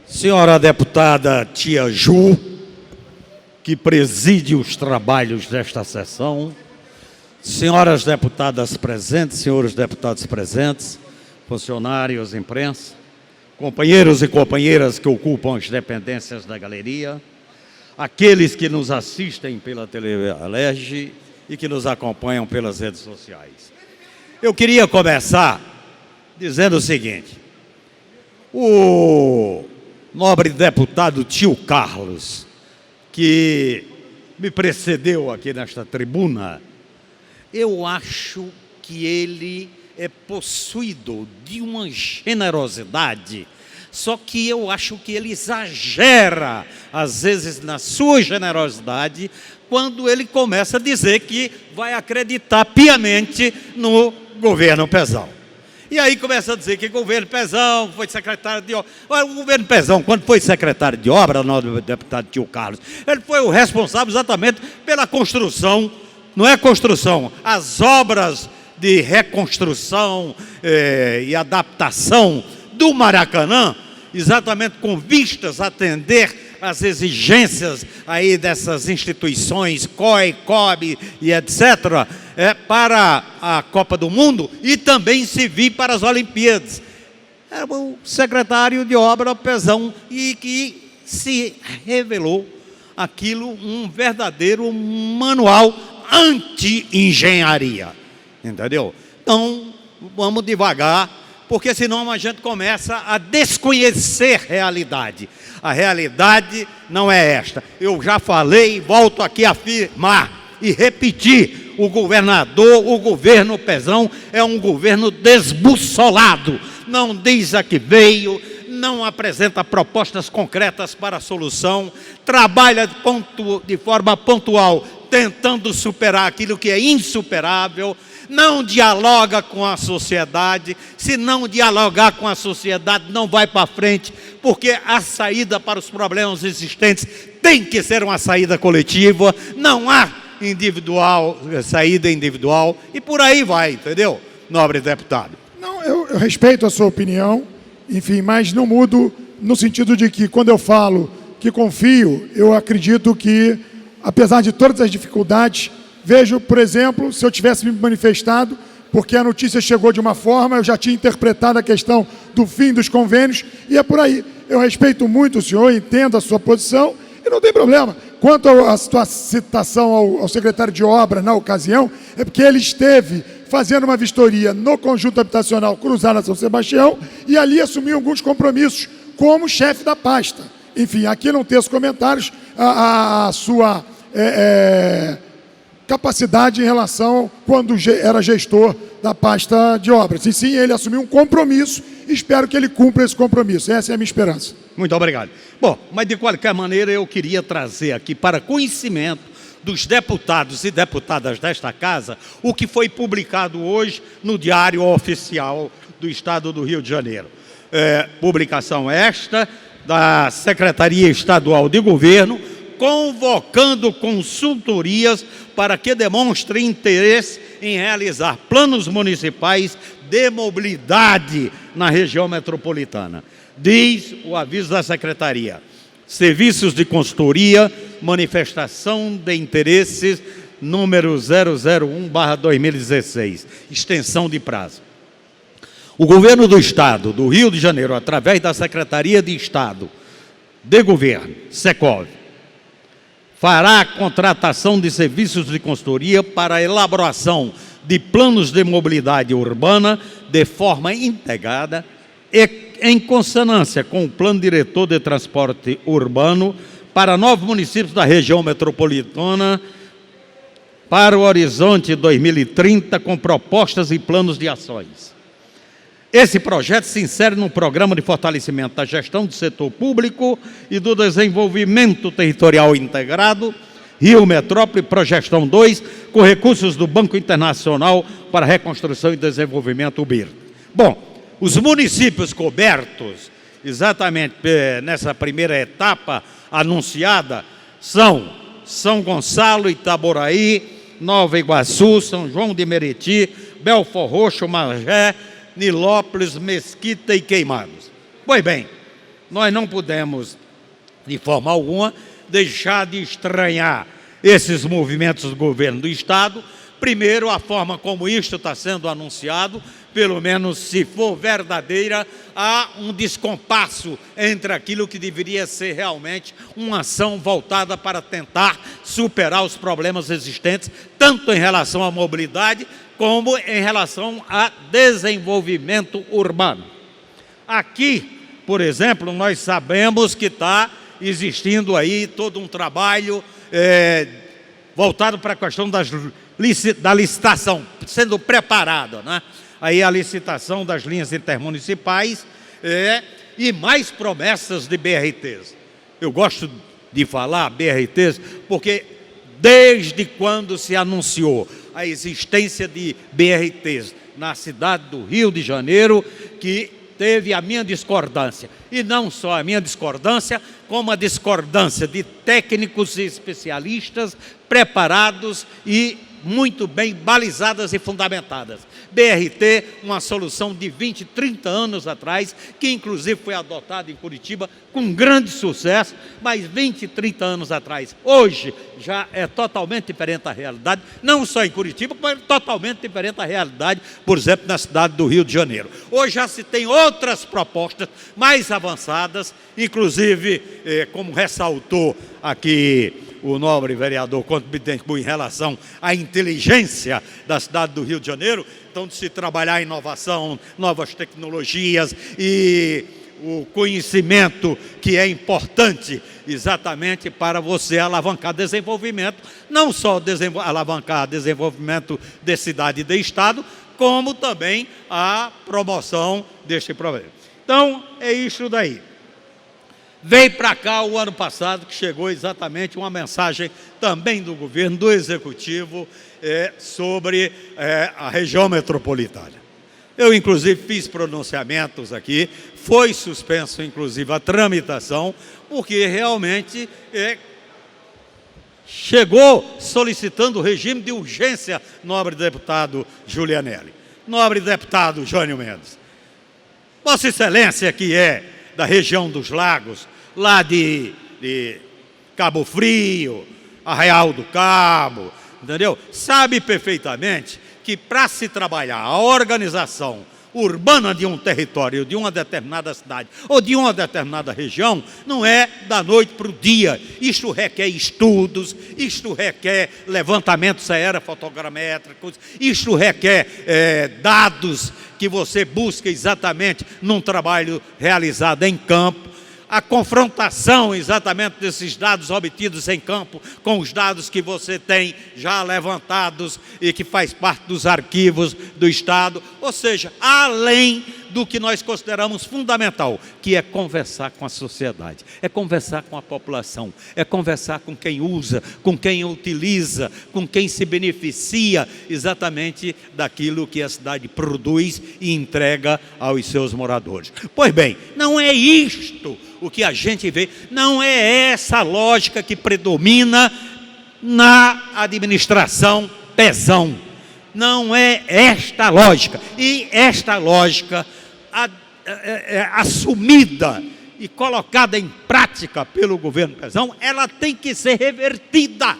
Senhora deputada Tia Ju, que preside os trabalhos desta sessão, senhoras deputadas presentes, senhores deputados presentes, funcionários, imprensa, companheiros e companheiras que ocupam as dependências da galeria, aqueles que nos assistem pela Telealerj e que nos acompanham pelas redes sociais. Eu queria começar dizendo o seguinte: o nobre deputado Tio Carlos, que me precedeu aqui nesta tribuna, eu acho que ele é possuído de uma generosidade, só que eu acho que ele exagera, às vezes, na sua generosidade, quando ele começa a dizer que vai acreditar piamente no governo Pezão. E aí começa a dizer que o governo Pezão foi secretário de obra. Olha, o governo Pezão, quando foi secretário de obra, o deputado Tio Carlos, ele foi o responsável exatamente pela construção, não é construção, as obras de reconstrução e adaptação do Maracanã, exatamente com vistas a atender as exigências aí dessas instituições, COI, COB e etc., para a Copa do Mundo e também servir para as Olimpíadas. Era o secretário de obra Pezão e que se revelou aquilo um verdadeiro manual anti-engenharia, entendeu? Então, vamos devagar, porque senão a gente começa a desconhecer a realidade. A realidade não é esta. Eu já falei e volto aqui a afirmar e repetir: o governo Pezão é um governo desbussolado. Não diz a que veio, não apresenta propostas concretas para a solução, trabalha de forma pontual, tentando superar aquilo que é insuperável, não dialoga com a sociedade. Se não dialogar com a sociedade, não vai para frente, porque a saída para os problemas existentes tem que ser uma saída coletiva, não há saída individual, e por aí vai, entendeu, nobre deputado? Não, eu respeito a sua opinião, enfim, mas não mudo no sentido de que, quando eu falo que confio, eu acredito que, apesar de todas as dificuldades, vejo, por exemplo, se eu tivesse me manifestado, porque a notícia chegou de uma forma, eu já tinha interpretado a questão do fim dos convênios, e é por aí. Eu respeito muito o senhor, entendo a sua posição, e não tem problema. Quanto à sua citação ao secretário de obra na ocasião, é porque ele esteve fazendo uma vistoria no conjunto habitacional Cruzada São Sebastião, e ali assumiu alguns compromissos como chefe da pasta. Enfim, aqui não teço comentários a sua capacidade em relação quando era gestor da pasta de obras. E sim, ele assumiu um compromisso, espero que ele cumpra esse compromisso. Essa é a minha esperança. Muito obrigado. Bom, mas de qualquer maneira eu queria trazer aqui para conhecimento dos deputados e deputadas desta casa o que foi publicado hoje no Diário Oficial do Estado do Rio de Janeiro. Publicação esta da Secretaria Estadual de Governo, convocando consultorias para que demonstrem interesse em realizar planos municipais de mobilidade na região metropolitana. Diz o aviso da Secretaria: serviços de consultoria, manifestação de interesses, número 001/2016, extensão de prazo. O Governo do Estado do Rio de Janeiro, através da Secretaria de Estado de Governo, SECOV, fará a contratação de serviços de consultoria para a elaboração de planos de mobilidade urbana de forma integrada e em consonância com o Plano Diretor de Transporte Urbano para 9 municípios da região metropolitana para o horizonte 2030, com propostas e planos de ações. Esse projeto se insere no Programa de Fortalecimento da Gestão do Setor Público e do Desenvolvimento Territorial Integrado, Rio Metrópole, Progestão 2, com recursos do Banco Internacional para Reconstrução e Desenvolvimento, o BIR. Bom, os municípios cobertos, exatamente nessa primeira etapa anunciada, são São Gonçalo, Itaboraí, Nova Iguaçu, São João de Meriti, Belford Roxo, Magé, Nilópolis, Mesquita e Queimados. Pois bem, nós não podemos, de forma alguma, deixar de estranhar esses movimentos do governo do Estado. Primeiro, a forma como isto está sendo anunciado, pelo menos se for verdadeira, há um descompasso entre aquilo que deveria ser realmente uma ação voltada para tentar superar os problemas existentes, tanto em relação à mobilidade, como em relação a desenvolvimento urbano. Aqui, por exemplo, nós sabemos que está existindo aí todo um trabalho voltado para a questão da licitação, sendo preparada, né? Aí a licitação das linhas intermunicipais e mais promessas de BRTs. Eu gosto de falar BRTs porque desde quando se anunciou a existência de BRTs na cidade do Rio de Janeiro, que teve a minha discordância, e não só a minha discordância, como a discordância de técnicos e especialistas preparados e muito bem balizadas e fundamentadas. BRT, uma solução de 20, 30 anos atrás, que inclusive foi adotada em Curitiba com grande sucesso, mas 20, 30 anos atrás. Hoje já é totalmente diferente a realidade, não só em Curitiba, mas totalmente diferente a realidade, por exemplo, na cidade do Rio de Janeiro. Hoje já se tem outras propostas mais avançadas, inclusive, como ressaltou aqui o nobre vereador Conde Bittencourt em relação à inteligência da cidade do Rio de Janeiro, então de se trabalhar inovação, novas tecnologias e o conhecimento que é importante exatamente para você alavancar desenvolvimento, não só alavancar desenvolvimento de cidade e de estado, como também a promoção deste problema. Então, é isso daí. Veio para cá o ano passado, que chegou exatamente uma mensagem também do governo, do executivo, sobre a região metropolitana. Eu, inclusive, fiz pronunciamentos aqui, foi suspenso, inclusive, a tramitação, porque realmente chegou solicitando o regime de urgência, nobre deputado Julianelli, nobre deputado Jânio Mendes. Vossa Excelência, que é da região dos lagos, lá de Cabo Frio, Arraial do Cabo, entendeu? Sabe perfeitamente que para se trabalhar a organização urbana de um território, de uma determinada cidade ou de uma determinada região, não é da noite para o dia. Isto requer estudos, isto requer levantamentos aerofotogramétricos, isto requer dados que você busca exatamente num trabalho realizado em campo, a confrontação exatamente desses dados obtidos em campo com os dados que você tem já levantados e que faz parte dos arquivos do Estado, ou seja, além do que nós consideramos fundamental, que é conversar com a sociedade, é conversar com a população, é conversar com quem usa, com quem utiliza, com quem se beneficia exatamente daquilo que a cidade produz e entrega aos seus moradores. Pois bem, não é isto o que a gente vê, não é essa lógica que predomina na administração Pezão. Não é esta lógica. E esta lógica assumida e colocada em prática pelo governo Pezão, ela tem que ser revertida.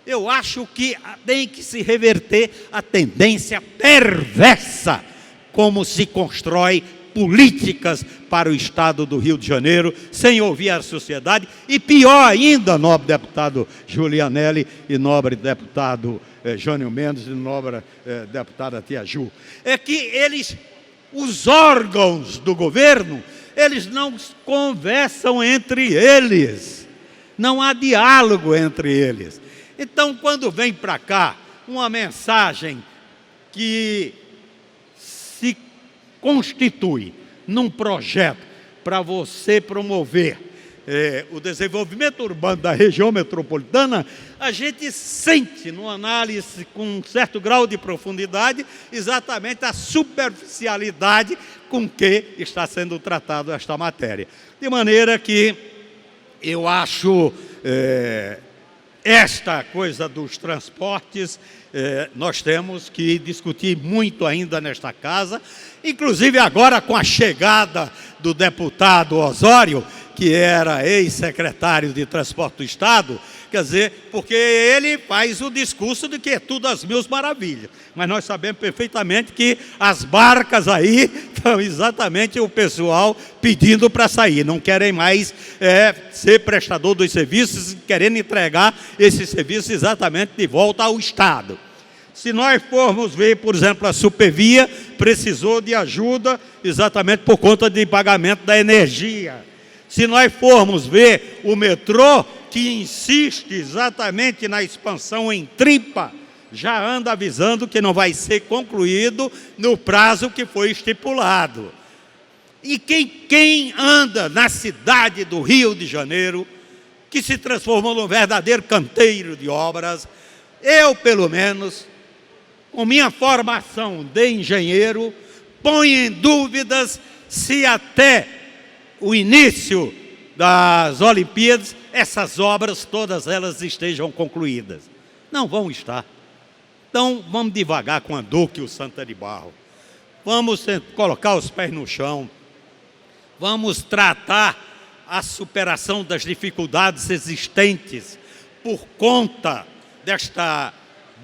Eu acho que tem que se reverter a tendência perversa como se constrói políticas para o Estado do Rio de Janeiro, sem ouvir a sociedade, e pior ainda, nobre deputado Julianelli e nobre deputado Jânio Mendes e nobre deputada Tia Ju, é que os órgãos do governo, eles não conversam entre eles, não há diálogo entre eles. Então, quando vem para cá uma mensagem que se constitui num projeto para você promover o desenvolvimento urbano da região metropolitana, a gente sente, numa análise com um certo grau de profundidade, exatamente a superficialidade com que está sendo tratada esta matéria. De maneira que eu acho esta coisa dos transportes, nós temos que discutir muito ainda nesta casa, inclusive agora com a chegada do deputado Osório, que era ex-secretário de Transporte do Estado, quer dizer, porque ele faz o discurso de que é tudo às mil maravilhas, mas nós sabemos perfeitamente que as barcas aí estão exatamente o pessoal pedindo para sair, não querem mais ser prestador dos serviços, querendo entregar esses serviços exatamente de volta ao Estado. Se nós formos ver, por exemplo, a Supervia precisou de ajuda exatamente por conta de pagamento da energia. Se nós formos ver o metrô, que insiste exatamente na expansão em tripa, já anda avisando que não vai ser concluído no prazo que foi estipulado. E quem anda na cidade do Rio de Janeiro, que se transformou num verdadeiro canteiro de obras, eu, pelo menos, com minha formação de engenheiro, ponho em dúvidas se até o início das Olimpíadas essas obras, todas elas estejam concluídas. Não vão estar. Então, vamos devagar com a Duque e o Santa de Barro. Vamos colocar os pés no chão. Vamos tratar a superação das dificuldades existentes por conta desta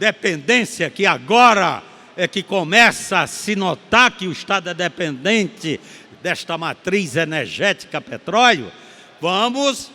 dependência que agora é que começa a se notar que o Estado é dependente desta matriz energética petróleo. Vamos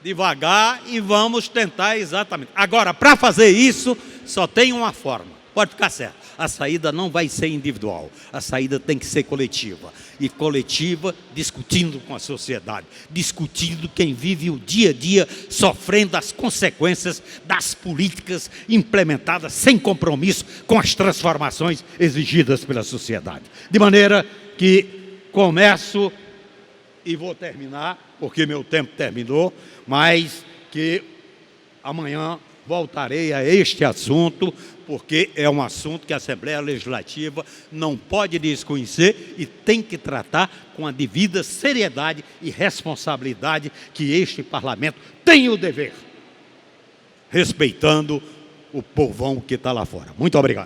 devagar e vamos tentar exatamente. Agora, para fazer isso, só tem uma forma. Pode ficar certo. A saída não vai ser individual. A saída tem que ser coletiva. E coletiva, discutindo com a sociedade. Discutindo quem vive o dia a dia, sofrendo as consequências das políticas implementadas sem compromisso com as transformações exigidas pela sociedade. De maneira que começo e vou terminar, porque meu tempo terminou, mas que amanhã voltarei a este assunto, porque é um assunto que a Assembleia Legislativa não pode desconhecer e tem que tratar com a devida seriedade e responsabilidade que este Parlamento tem o dever, respeitando o povão que está lá fora. Muito obrigado.